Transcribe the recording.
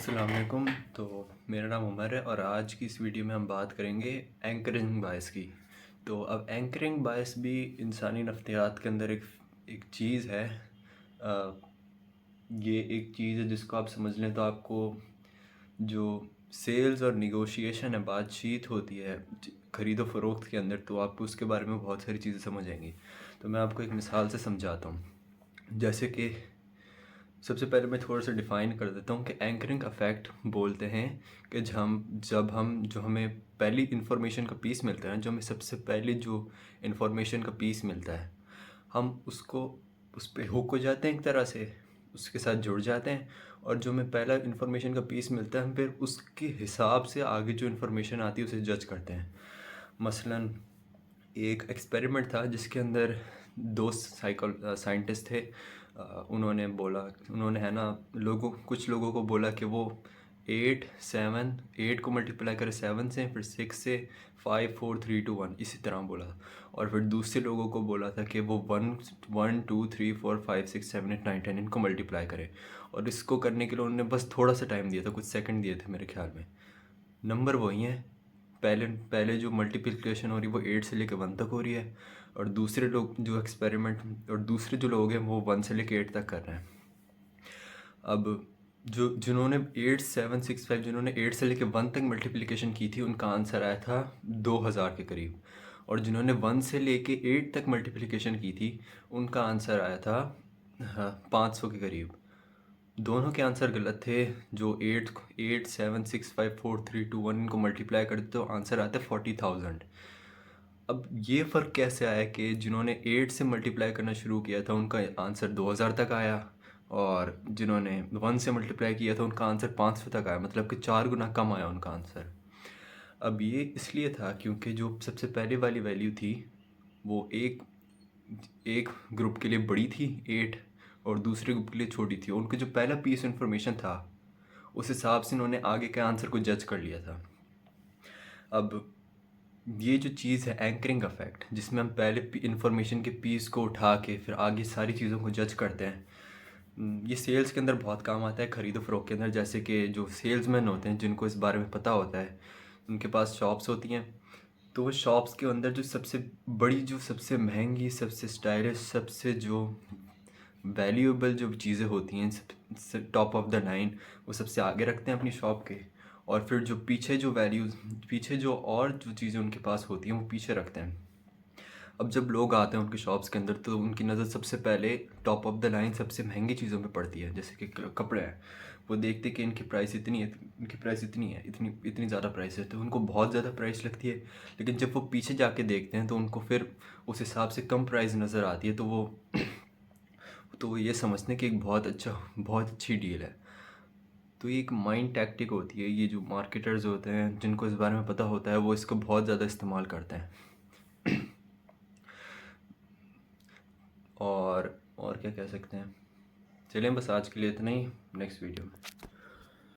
अस्सलाम वालेकुम। तो मेरा नाम उमर है और आज की इस वीडियो में हम बात करेंगे एंकरिंग बायस की। तो अब एंकरिंग बायस भी इंसानी नफ्सियात के अंदर एक चीज़ है। ये एक चीज़ है जिसको आप समझ लें तो आपको जो सेल्स और निगोशिएशन है, बातचीत होती है ख़रीदो फ़रोख्त के अंदर, तो आपको उसके बारे में बहुत सारी चीज़ें समझ आएंगी। तो मैं आपको एक मिसाल से समझाता हूँ। जैसे कि सबसे पहले मैं थोड़ा सा डिफ़ाइन कर देता हूँ कि एंकरिंग अफेक्ट बोलते हैं कि जब हम जो हमें पहली इन्फॉर्मेशन का पीस मिलता है, जो हमें सबसे पहले जो इन्फॉर्मेशन का पीस मिलता है, हम उसको उस पर हुक हो जाते हैं, एक तरह से उसके साथ जुड़ जाते हैं। और जो हमें पहला इन्फॉर्मेशन का पीस मिलता है, हम फिर उसके हिसाब से आगे जो इन्फॉर्मेशन आती है उसे जज करते हैं। मसलन एक एक्सपेरिमेंट था जिसके अंदर दो साइंटिस्ट थे। उन्होंने है ना कुछ लोगों को बोला कि वो 8 को मल्टीप्लाई करें 7 से, फिर 6 से, 5 4 3 2 1 इसी तरह बोला। और फिर दूसरे लोगों को बोला था कि वो 1 1 2 3 4 5 6 7 8 9 10 इनको मल्टीप्लाई करें। और इसको करने के लिए उन्होंने बस थोड़ा सा टाइम दिया था, कुछ सेकंड दिए थे मेरे ख्याल में। नंबर वही हैं। पहले पहले जो मल्टीप्लिकेशन हो रही है वो 8 से लेकर 1 तक हो रही है, और दूसरे लोग जो एक्सपेरिमेंट और दूसरे जो लोग हैं वो 1 से लेकर 8 तक कर रहे हैं। अब जिन्होंने 8 7 6 5 जिन्होंने 8 से लेकर 1 तक मल्टीप्लिकेशन की थी, उनका आंसर आया था 2000 के करीब। और जिन्होंने 1 से लेके 8 तक मल्टीप्लिकेशन की थी, उनका आंसर आया था 500 के करीब। दोनों के आंसर गलत थे। जो 8 7 6 5 4 3 2 1 इनको मल्टीप्लाई करते तो आंसर आता है 40,000। अब ये फ़र्क कैसे आया कि जिन्होंने 8 से मल्टीप्लाई करना शुरू किया था उनका आंसर 2000 तक आया, और जिन्होंने 1 से मल्टीप्लाई किया था उनका आंसर 500 तक आया, मतलब कि 4 गुना कम आया उनका आंसर। अब ये इसलिए था क्योंकि जो सबसे पहले वाली वैल्यू थी वो एक एक ग्रुप के लिए बड़ी थी 8, और दूसरे ग्रुप के लिए छोटी थी। उनका जो पहला पीस इन्फॉर्मेशन था उस हिसाब से उन्होंने आगे के आंसर को जज कर लिया था। अब ये जो चीज़ है एंकरिंग अफेक्ट, जिसमें हम पहले इन्फॉर्मेशन के पीस को उठा के फिर आगे सारी चीज़ों को जज करते हैं, ये सेल्स के अंदर बहुत काम आता है, ख़रीदो फ़रोख्त के अंदर। जैसे कि जो सेल्समैन होते हैं जिनको इस बारे में पता होता है, उनके पास शॉप्स होती हैं। तो वो शॉप्स के अंदर जो सबसे बड़ी, जो सबसे महंगी, सबसे स्टाइलिश, सबसे जो वैल्यूएबल जो चीज़ें होती हैं, सब टॉप ऑफ द लाइन, वो सबसे आगे रखते हैं अपनी शॉप के। और फिर जो पीछे जो और जो चीज़ें उनके पास होती हैं वो पीछे रखते हैं। अब जब लोग आते हैं उनके शॉप्स के अंदर तो उनकी नज़र सबसे पहले टॉप ऑफ द लाइन सबसे महंगी चीज़ों पे पड़ती है, जैसे कि कपड़े हैं। वो देखते कि इनकी प्राइस इतनी है, इनकी प्राइस इतनी है, इतनी इतनी ज़्यादा प्राइस है, तो उनको बहुत ज़्यादा प्राइस लगती है। लेकिन जब वो पीछे जाके देखते हैं तो उनको फिर उस हिसाब से कम प्राइस नज़र आती है, तो वो ये समझते हैं कि एक बहुत अच्छी डील है। तो ये एक माइंड टैक्टिक होती है। ये जो मार्केटर्स होते हैं जिनको इस बारे में पता होता है वो इसको बहुत ज़्यादा इस्तेमाल करते हैं। और क्या कह सकते हैं। चलें, बस आज के लिए इतना ही। नेक्स्ट वीडियो में